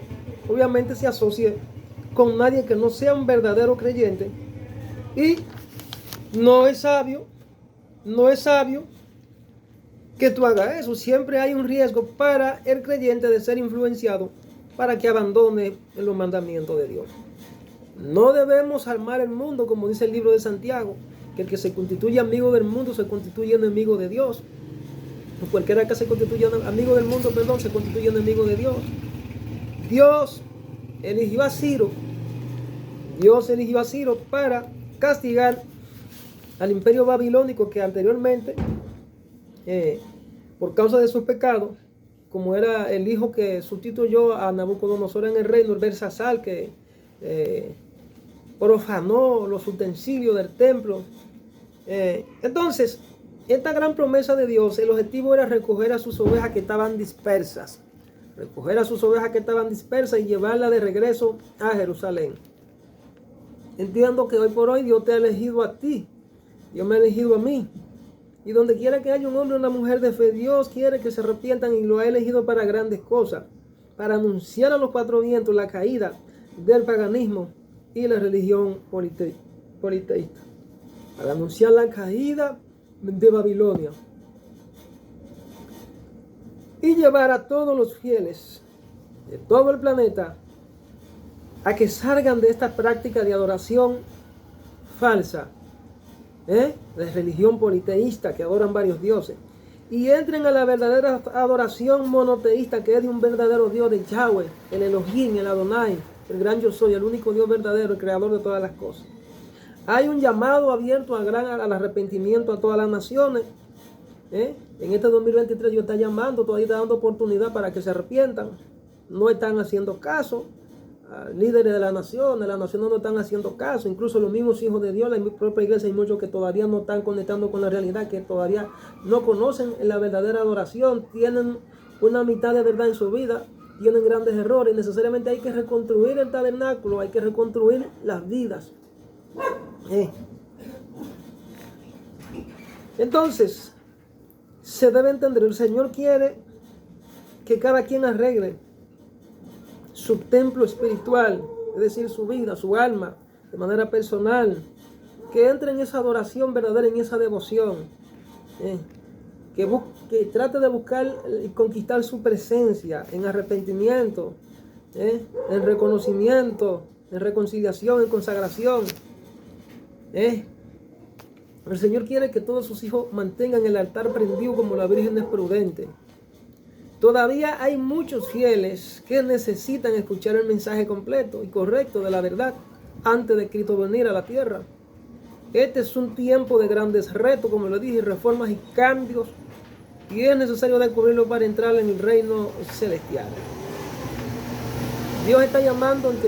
Speaker 1: obviamente, se asocie con nadie que no sea un verdadero creyente. Y no es sabio que tú hagas eso. Siempre hay un riesgo para el creyente de ser influenciado para que abandone los mandamientos de Dios. No debemos armar el mundo, como dice el libro de Santiago, que el que se constituye amigo del mundo se constituye enemigo de Dios. O cualquiera que se constituya amigo del mundo, se constituye enemigo de Dios. Dios eligió a Ciro para castigar al imperio babilónico que anteriormente, por causa de sus pecados, como era el hijo que sustituyó a Nabucodonosor en el reino, el Belsasar, que profanó los utensilios del templo. Entonces, esta gran promesa de Dios, el objetivo era recoger a sus ovejas que estaban dispersas. Y llevarlas de regreso a Jerusalén. Entiendo que hoy por hoy Dios te ha elegido a ti. Dios me ha elegido a mí. Y donde quiera que haya un hombre o una mujer de fe, Dios quiere que se arrepientan y lo ha elegido para grandes cosas. Para anunciar a los cuatro vientos la caída del paganismo y la religión politeísta. Para anunciar la caída de Babilonia. Y llevar a todos los fieles de todo el planeta a que salgan de esta práctica de adoración falsa, de religión politeísta que adoran varios dioses, y entren a la verdadera adoración monoteísta, que es de un verdadero Dios, de Yahweh, el Elohim, el Adonai, el gran yo soy, el único Dios verdadero, el creador de todas las cosas. Hay un llamado abierto al arrepentimiento a todas las naciones. En este 2023 Dios está llamando, todavía está dando oportunidad para que se arrepientan. No están haciendo caso. Líderes de las naciones no están haciendo caso. Incluso los mismos hijos de Dios, la propia iglesia, hay muchos que todavía no están conectando con la realidad, que todavía no conocen la verdadera adoración, tienen una mitad de verdad en su vida, tienen grandes errores. Necesariamente hay que reconstruir el tabernáculo, hay que reconstruir las vidas. Entonces, se debe entender, el Señor quiere que cada quien arregle su templo espiritual, es decir, su vida, su alma, de manera personal, que entre en esa adoración verdadera, en esa devoción, que trate de buscar y conquistar su presencia en arrepentimiento, en reconocimiento, en reconciliación, en consagración. El Señor quiere que todos sus hijos mantengan el altar prendido como la Virgen es prudente. Todavía hay muchos fieles que necesitan escuchar el mensaje completo y correcto de la verdad antes de Cristo venir a la tierra. Este es un tiempo de grandes retos, como le dije, reformas y cambios, y es necesario descubrirlo para entrar en el reino celestial. Dios está llamando a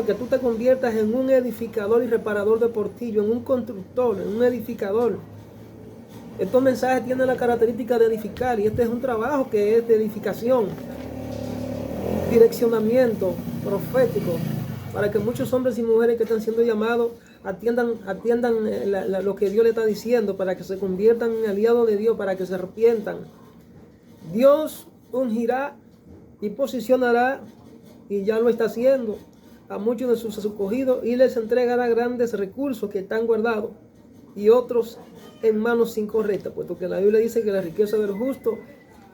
Speaker 1: que tú te conviertas en un edificador y reparador de portillo, en un constructor, en un edificador. Estos mensajes tienen la característica de edificar, y este es un trabajo que es de edificación, direccionamiento profético, para que muchos hombres y mujeres que están siendo llamados atiendan lo que Dios le está diciendo, para que se conviertan en aliados de Dios, para que se arrepientan. Dios ungirá y posicionará, y ya lo está haciendo, a muchos de sus escogidos, y les entregará grandes recursos que están guardados, y otros en manos incorrectas, puesto que la Biblia dice que la riqueza del justo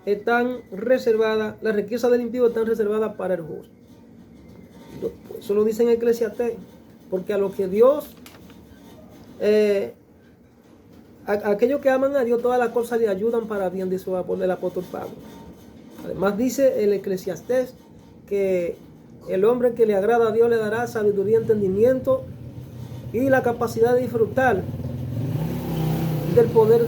Speaker 1: están reservadas, la riqueza del impío están reservadas para el justo. Eso lo dice en Eclesiastés, porque a los que Dios, a aquellos que aman a Dios, todas las cosas le ayudan para bien, dice el apóstol Pablo. Además dice el Eclesiastés que el hombre que le agrada a Dios le dará sabiduría, entendimiento y la capacidad de disfrutar del poder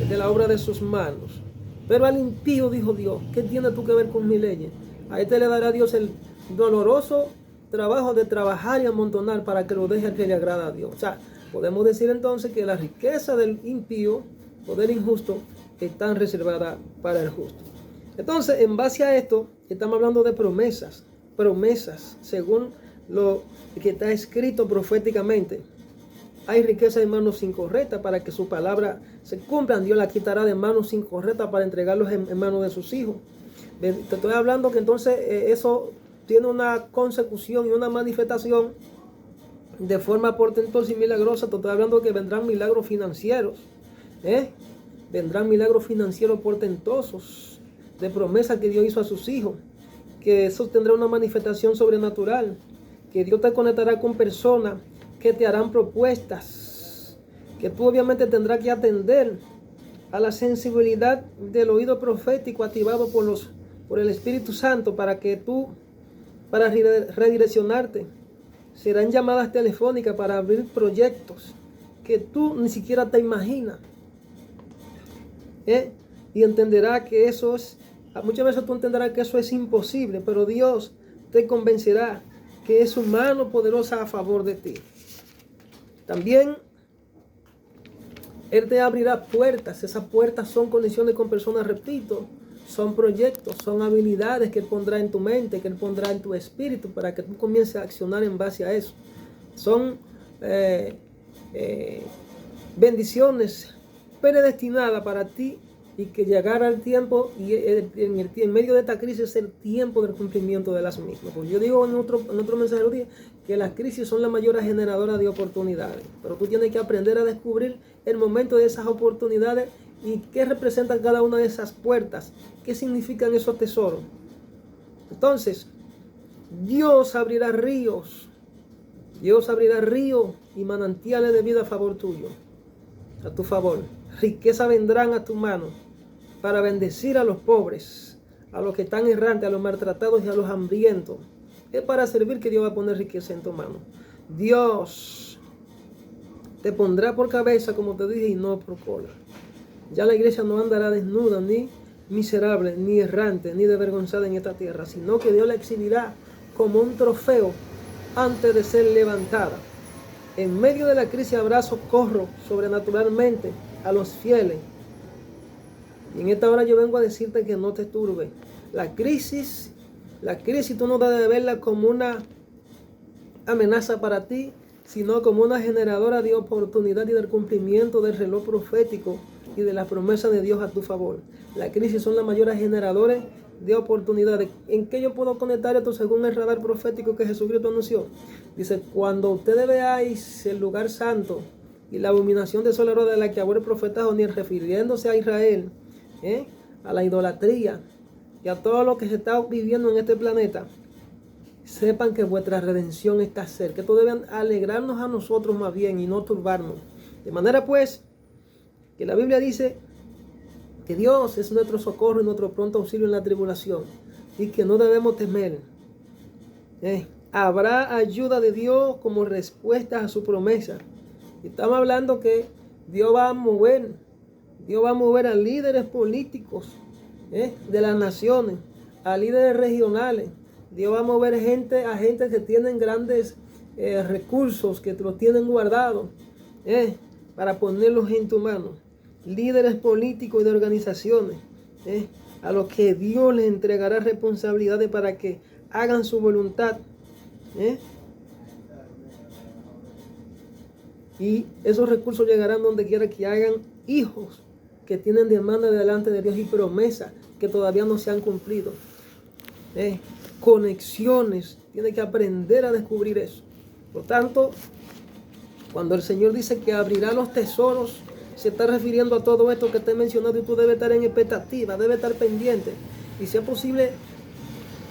Speaker 1: de la obra de sus manos. Pero al impío, dijo Dios, ¿qué tienes tú que ver con mis leyes? A este le dará Dios el doloroso trabajo de trabajar y amontonar para que lo deje al que le agrada a Dios. O sea, podemos decir entonces que la riqueza del impío o del injusto están reservadas para el justo. Entonces, en base a esto, estamos hablando de promesas, según lo que está escrito proféticamente. Hay riqueza en manos incorrectas para que su palabra se cumpla. Dios la quitará de manos incorrectas para entregarlos en manos de sus hijos. Te estoy hablando que entonces eso tiene una consecución y una manifestación de forma portentosa y milagrosa. Te estoy hablando que vendrán milagros financieros. Vendrán milagros financieros portentosos de promesas que Dios hizo a sus hijos. Que eso tendrá una manifestación sobrenatural. Que Dios te conectará con personas que te harán propuestas, que tú obviamente tendrás que atender a la sensibilidad del oído profético activado por el Espíritu Santo para redireccionarte. Serán llamadas telefónicas para abrir proyectos que tú ni siquiera te imaginas. Y entenderás que eso es, muchas veces tú entenderás que eso es imposible, pero Dios te convencerá que es su mano poderosa a favor de ti. También Él te abrirá puertas. Esas puertas son conexiones con personas, repito, son proyectos, son habilidades que Él pondrá en tu mente, que Él pondrá en tu espíritu para que tú comiences a accionar en base a eso. Son bendiciones predestinadas para ti, y que llegará el tiempo, y en medio de esta crisis es el tiempo del cumplimiento de las mismas. Pues yo digo en otro mensaje del día que las crisis son la mayor generadora de oportunidades, pero tú tienes que aprender a descubrir el momento de esas oportunidades y qué representan cada una de esas puertas, qué significan esos tesoros. Entonces, Dios abrirá ríos y manantiales de vida a favor tuyo, a tu favor. Riqueza vendrán a tu mano para bendecir a los pobres, a los que están errantes, a los maltratados y a los hambrientos. Es para servir que Dios va a poner riqueza en tu mano. Dios te pondrá por cabeza, como te dije, y no por cola. Ya la iglesia no andará desnuda, ni miserable, ni errante, ni desvergonzada en esta tierra, sino que Dios la exhibirá como un trofeo antes de ser levantada. En medio de la crisis habrá socorro sobrenaturalmente a los fieles. Y en esta hora yo vengo a decirte que no te turbe. La crisis tú no debes verla como una amenaza para ti, sino como una generadora de oportunidad y del cumplimiento del reloj profético y de la promesa de Dios a tu favor. La crisis son las mayores generadores de oportunidades. ¿En qué yo puedo conectar esto según el radar profético que Jesucristo anunció? Dice, cuando ustedes veáis el lugar santo y la abominación desoladora de la que habló el profeta Jonías, refiriéndose a Israel, a la idolatría y a todo lo que se está viviendo en este planeta, sepan que vuestra redención está cerca. Esto debe alegrarnos a nosotros más bien y no turbarnos. De manera pues que la Biblia dice que Dios es nuestro socorro y nuestro pronto auxilio en la tribulación, y que no debemos temer. habrá ayuda de Dios como respuesta a su promesa. Estamos hablando que Dios va a mover a líderes políticos de las naciones, a líderes regionales. Dios va a mover a gente que tienen grandes recursos, que los tienen guardados, para ponerlos en tu mano. Líderes políticos y de organizaciones, a los que Dios les entregará responsabilidades para que hagan su voluntad. Y esos recursos llegarán donde quiera que hagan hijos que tienen demanda delante de Dios y promesas que todavía no se han cumplido. Conexiones, tiene que aprender a descubrir eso. Por tanto, cuando el Señor dice que abrirá los tesoros, se está refiriendo a todo esto que te he mencionado, y tú debes estar en expectativa, debes estar pendiente. Y si es posible,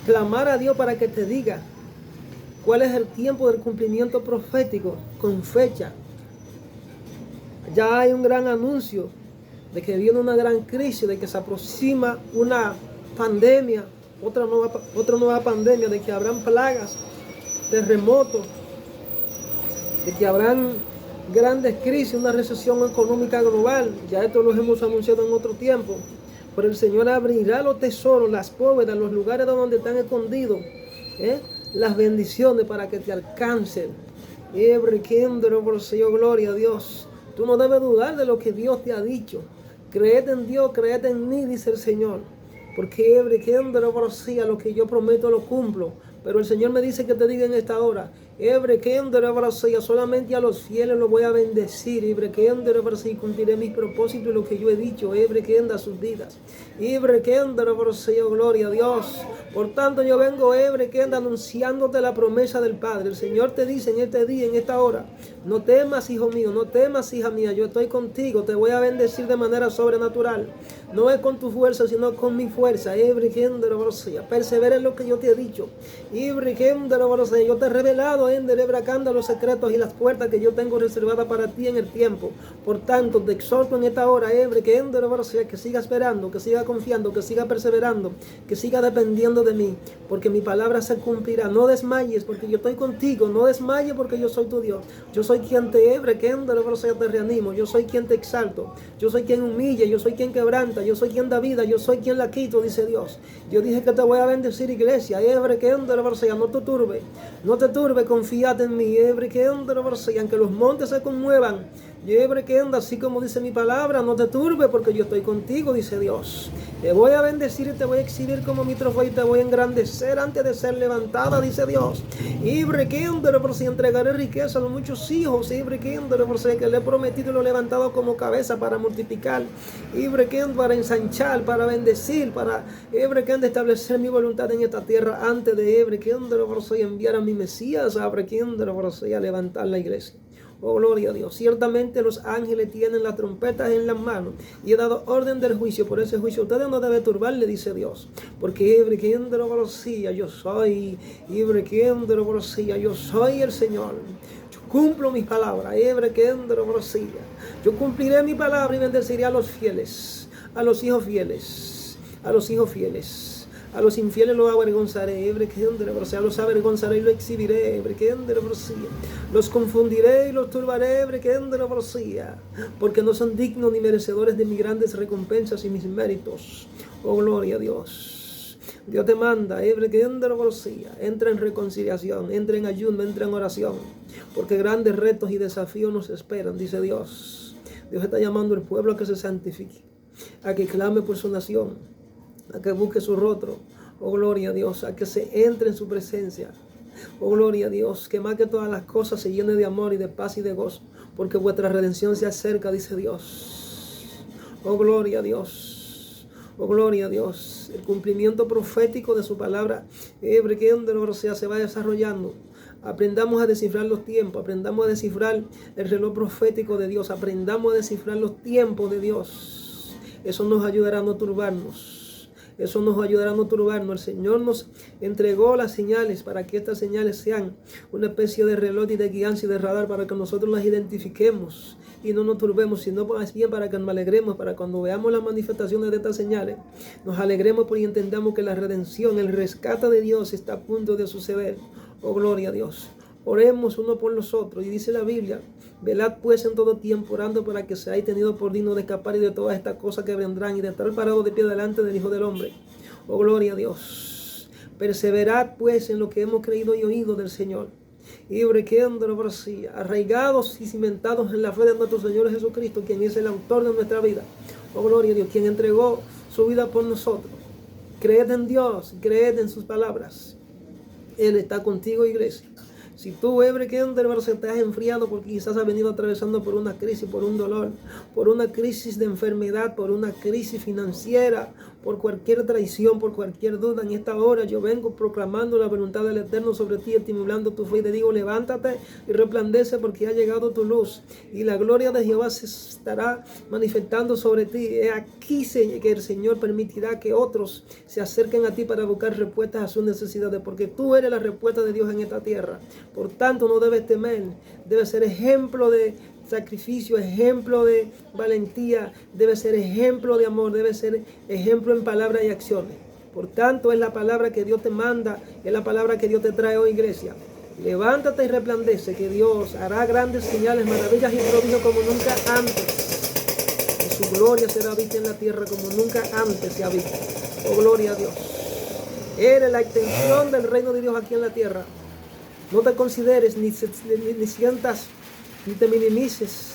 Speaker 1: clamar a Dios para que te diga cuál es el tiempo del cumplimiento profético con fecha. Ya hay un gran anuncio de que viene una gran crisis, de que se aproxima una pandemia, otra nueva pandemia, de que habrán plagas, terremotos, de que habrán grandes crisis, una recesión económica global. Ya esto lo hemos anunciado en otro tiempo. Pero el Señor abrirá los tesoros, las bóvedas, los lugares donde están escondidos, las bendiciones para que te alcancen. Gloria a Dios. Tú no debes dudar de lo que Dios te ha dicho. Creed en Dios, creed en mí, dice el Señor. Porque lo que yo prometo lo cumplo. Pero el Señor me dice que te diga en esta hora, solamente a los fieles los voy a bendecir. Y cumpliré mis propósitos y lo que yo he dicho. A sus vidas. Gloria a Dios. Por tanto, yo vengo anunciándote la promesa del Padre. El Señor te dice en este día, en esta hora, no temas, hijo mío, no temas, hija mía, yo estoy contigo, te voy a bendecir de manera sobrenatural. No es con tu fuerza, sino con mi fuerza. Persevera en lo que yo te he dicho. Yo te he revelado los secretos y las puertas que yo tengo reservadas para ti en el tiempo. Por tanto, te exhorto en esta hora, que siga esperando, que siga confiando, que siga perseverando, que siga dependiendo de mí, porque mi palabra se cumplirá. No desmayes, porque yo estoy contigo. No desmayes, porque yo soy tu Dios. Yo soy quien te te reanimo. Yo soy quien te exalto. Yo soy quien humilla. Yo soy quien quebranta. Yo soy quien da vida. Yo soy quien la quito, dice Dios. Yo dije que te voy a bendecir, iglesia. No te turbe. No te turbe, confíate en mí. Aunque los montes se conmuevan. Así como dice mi palabra, no te turbe, porque yo estoy contigo, dice Dios. Te voy a bendecir y te voy a exhibir como mi trofeo y te voy a engrandecer antes de ser levantada, dice Dios. Entregaré riqueza a los muchos hijos. Que le he prometido y lo he levantado como cabeza para multiplicar. Para ensanchar, para bendecir, para establecer mi voluntad en esta tierra antes de enviar a mi Mesías a levantar la iglesia. Oh, gloria a Dios. Ciertamente los ángeles tienen las trompetas en las manos y he dado orden del juicio. Por ese juicio ustedes no deben turbarle, dice Dios. Porque yo soy el Señor. Yo cumplo mis palabras. Yo cumpliré mi palabra y bendeciré a los fieles, a los hijos fieles, a los hijos fieles. A los infieles los avergonzaré, los avergonzaré y los exhibiré, los confundiré y los turbaré, porque no son dignos ni merecedores de mis grandes recompensas y mis méritos. Oh, gloria a Dios. Dios te manda, entra en reconciliación, entra en ayuno, entra en oración, porque grandes retos y desafíos nos esperan, dice Dios. Dios está llamando al pueblo a que se santifique, a que clame por su nación, a que busque su rostro. Oh, gloria a Dios, a que se entre en su presencia. Oh, gloria a Dios, que más que todas las cosas se llene de amor y de paz y de gozo, porque vuestra redención se acerca, dice Dios. Oh, gloria a Dios. Oh, gloria a Dios. El cumplimiento profético de su palabra se va desarrollando. Aprendamos a descifrar los tiempos, aprendamos a descifrar el reloj profético de Dios, aprendamos a descifrar los tiempos de Dios. Eso nos ayudará a no turbarnos. Eso nos ayudará a no turbarnos. El Señor nos entregó las señales para que estas señales sean una especie de reloj y de guianza y de radar para que nosotros las identifiquemos y no nos turbemos, sino más bien para que nos alegremos, para cuando veamos las manifestaciones de estas señales, nos alegremos porque entendamos que la redención, el rescate de Dios está a punto de suceder. Oh, gloria a Dios. Oremos uno por los otros. Y dice la Biblia, velad pues en todo tiempo, orando para que seáis tenidos por digno de escapar y de todas estas cosas que vendrán y de estar parados de pie delante del Hijo del Hombre. Oh, gloria a Dios. Perseverad pues en lo que hemos creído y oído del Señor. Y arraigados y cimentados en la fe de nuestro Señor Jesucristo, quien es el autor de nuestra vida. Oh, gloria a Dios, quien entregó su vida por nosotros. Creed en Dios, creed en sus palabras. Él está contigo, iglesia. Si tú, te has enfriado porque quizás has venido atravesando por una crisis, por un dolor, por una crisis de enfermedad, por una crisis financiera, por cualquier traición, por cualquier duda, en esta hora yo vengo proclamando la voluntad del Eterno sobre ti, estimulando tu fe y te digo, levántate y resplandece porque ha llegado tu luz y la gloria de Jehová se estará manifestando sobre ti. He aquí que el Señor permitirá que otros se acerquen a ti para buscar respuestas a sus necesidades, porque tú eres la respuesta de Dios en esta tierra. Por tanto, no debes temer, debes ser ejemplo de sacrificio, ejemplo de valentía, debe ser ejemplo de amor, debe ser ejemplo en palabras y acciones. Por tanto, es la palabra que Dios te manda, es la palabra que Dios te trae hoy, iglesia. Levántate y resplandece, que Dios hará grandes señales, maravillas y prodigios como nunca antes. Y su gloria será vista en la tierra como nunca antes se ha visto. Oh, gloria a Dios. Eres la extensión del reino de Dios aquí en la tierra. No te consideres, ni sientas, ni te minimices,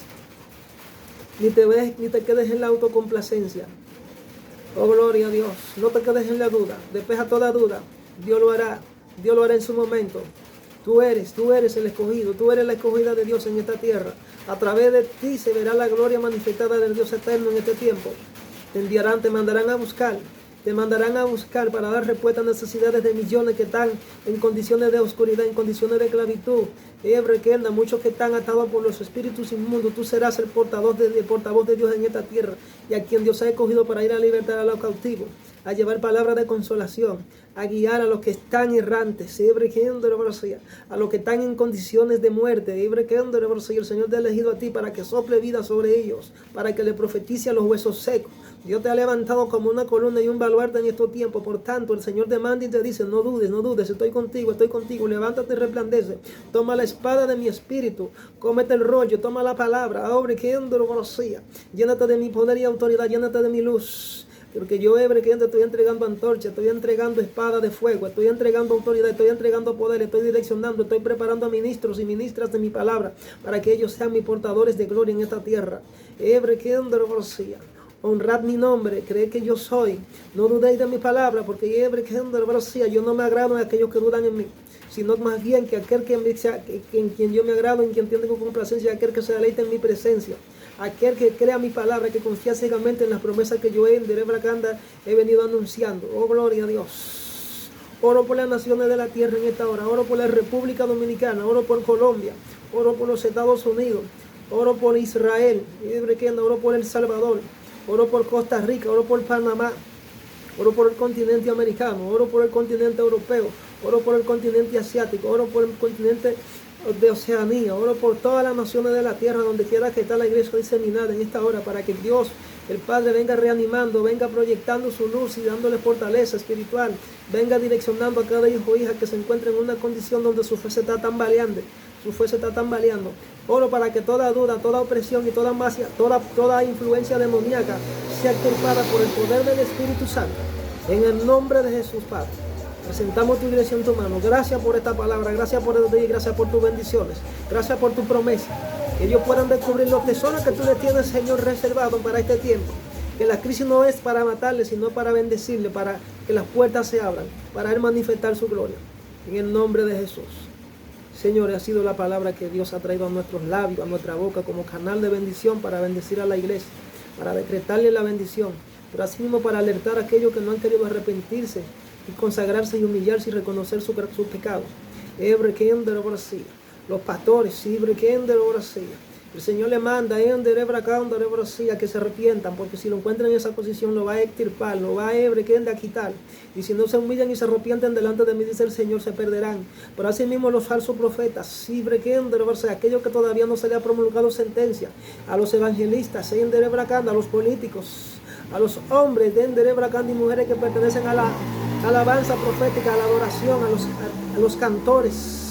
Speaker 1: ni te quedes en la autocomplacencia. Oh, gloria a Dios. No te quedes en la duda. Despeja toda duda. Dios lo hará. Dios lo hará en su momento. Tú eres el escogido. Tú eres la escogida de Dios en esta tierra. A través de ti se verá la gloria manifestada del Dios eterno en este tiempo. Te mandarán a buscar. Te mandarán a buscar para dar respuesta a necesidades de millones que están en condiciones de oscuridad, en condiciones de esclavitud. Muchos que están atados por los espíritus inmundos. Tú serás el portavoz de Dios en esta tierra, y a quien Dios ha escogido para ir a libertar a los cautivos, a llevar palabras de consolación, a guiar a los que están errantes, a los que están en condiciones de muerte. El Señor te ha elegido a ti para que sople vida sobre ellos, para que le profetice a los huesos secos. Dios te ha levantado como una columna y un baluarte en estos tiempos. Por tanto, el Señor te manda y te dice, no dudes, estoy contigo, levántate y resplandece. Toma la espada de mi espíritu, cómete el rollo, toma la palabra, llénate de mi poder y autoridad, llénate de mi luz. Porque yo, estoy entregando antorcha, estoy entregando espada de fuego, estoy entregando autoridad, estoy entregando poder, estoy direccionando, estoy preparando a ministros y ministras de mi palabra para que ellos sean mis portadores de gloria en esta tierra. Honrad mi nombre, creed que yo soy. No dudéis de mi palabra, porque yo no me agrado en aquellos que dudan en mí, sino más bien que aquel en quien yo me agrado, en quien tengo complacencia, aquel que se deleita en mi presencia, aquel que crea mi palabra, que confía ciegamente en las promesas que yo he venido anunciando. Oh, gloria a Dios. Oro por las naciones de la tierra en esta hora, oro por la República Dominicana, oro por Colombia, oro por los Estados Unidos, oro por Israel, oro por El Salvador, oro por Costa Rica, oro por Panamá, oro por el continente americano, oro por el continente europeo, oro por el continente asiático, oro por el continente de Oceanía, oro por todas las naciones de la tierra, donde quiera que está la iglesia diseminada en esta hora, para que Dios, el Padre, venga reanimando, venga proyectando su luz y dándole fortaleza espiritual, venga direccionando a cada hijo o hija que se encuentre en una condición donde su fe se está tambaleando. Oro para que toda duda, toda opresión y toda influencia demoníaca sea extirpada por el poder del Espíritu Santo. En el nombre de Jesús, Padre, presentamos tu iglesia en tu mano. Gracias por esta palabra, gracias por el día, gracias por tus bendiciones, gracias por tu promesa. Que ellos puedan descubrir los tesoros que tú le tienes, Señor, reservado para este tiempo. Que la crisis no es para matarle, sino para bendecirle, para que las puertas se abran, para él manifestar su gloria. En el nombre de Jesús. Señor, ha sido la palabra que Dios ha traído a nuestros labios, a nuestra boca, como canal de bendición para bendecir a la iglesia, para decretarle la bendición, pero así mismo para alertar a aquellos que no han querido arrepentirse y consagrarse y humillarse y reconocer sus pecados. Los pastores, el Señor le manda a que se arrepientan, porque si lo encuentran en esa posición lo va a extirpar, lo va a quitar. Y si no se humillan y se arrepienten delante de mí, dice el Señor, se perderán. Pero así mismo los falsos profetas, aquellos que todavía no se le ha promulgado sentencia, a los evangelistas, a los políticos, a los hombres y mujeres que pertenecen a la alabanza profética, a la adoración, a los cantores,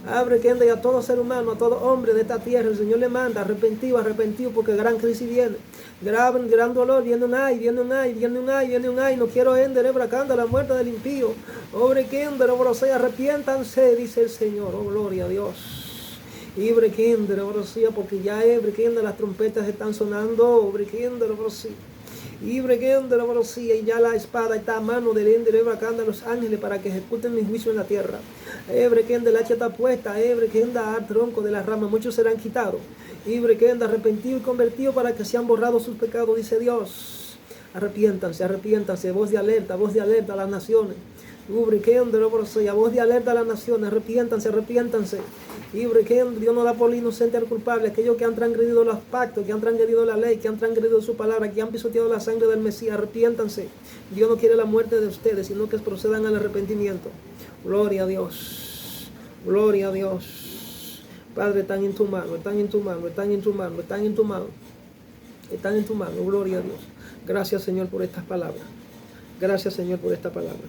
Speaker 1: Abre que ande a todo ser humano, a todo hombre de esta tierra. El Señor le manda arrepentido, arrepentido, porque gran crisis viene. Gran dolor, viene un ay, viene un ay, viene un ay, viene un ay. No quiero ender, bracando la muerte del impío. Obre que ender, arrepiéntanse, dice el Señor. Oh, gloria a Dios. Ibre kinder, porque ya las trompetas están sonando. Obre kinder, y ya la espada está a mano del ender, a los ángeles para que ejecuten mi juicio en la tierra. La hacha está puesta, al tronco de la rama, muchos serán quitados. Arrepentido y convertido para que sean borrados sus pecados, dice Dios. Arrepiéntanse, arrepiéntanse, voz de alerta a las naciones. Voz de alerta a las naciones, arrepiéntanse, arrepiéntanse. Dios no da por inocente al culpable, aquellos que han transgredido los pactos, que han transgredido la ley, que han transgredido su palabra, que han pisoteado la sangre del Mesías, arrepiéntanse. Dios no quiere la muerte de ustedes, sino que procedan al arrepentimiento. Gloria a Dios, gloria a Dios. Padre, están en tu mano, están en tu mano, están en tu mano, están en tu mano, están en tu mano, gloria a Dios. Gracias, Señor, por estas palabras. Gracias, Señor, por esta palabra.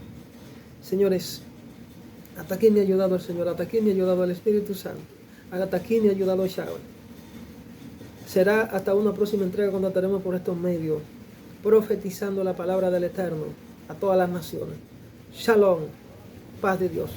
Speaker 1: Señores, hasta aquí me ha ayudado el Señor, hasta aquí me ha ayudado el Espíritu Santo, hasta aquí me ha ayudado Shaul. Será hasta una próxima entrega cuando estaremos por estos medios, profetizando la palabra del Eterno a todas las naciones. Shalom, paz de Dios.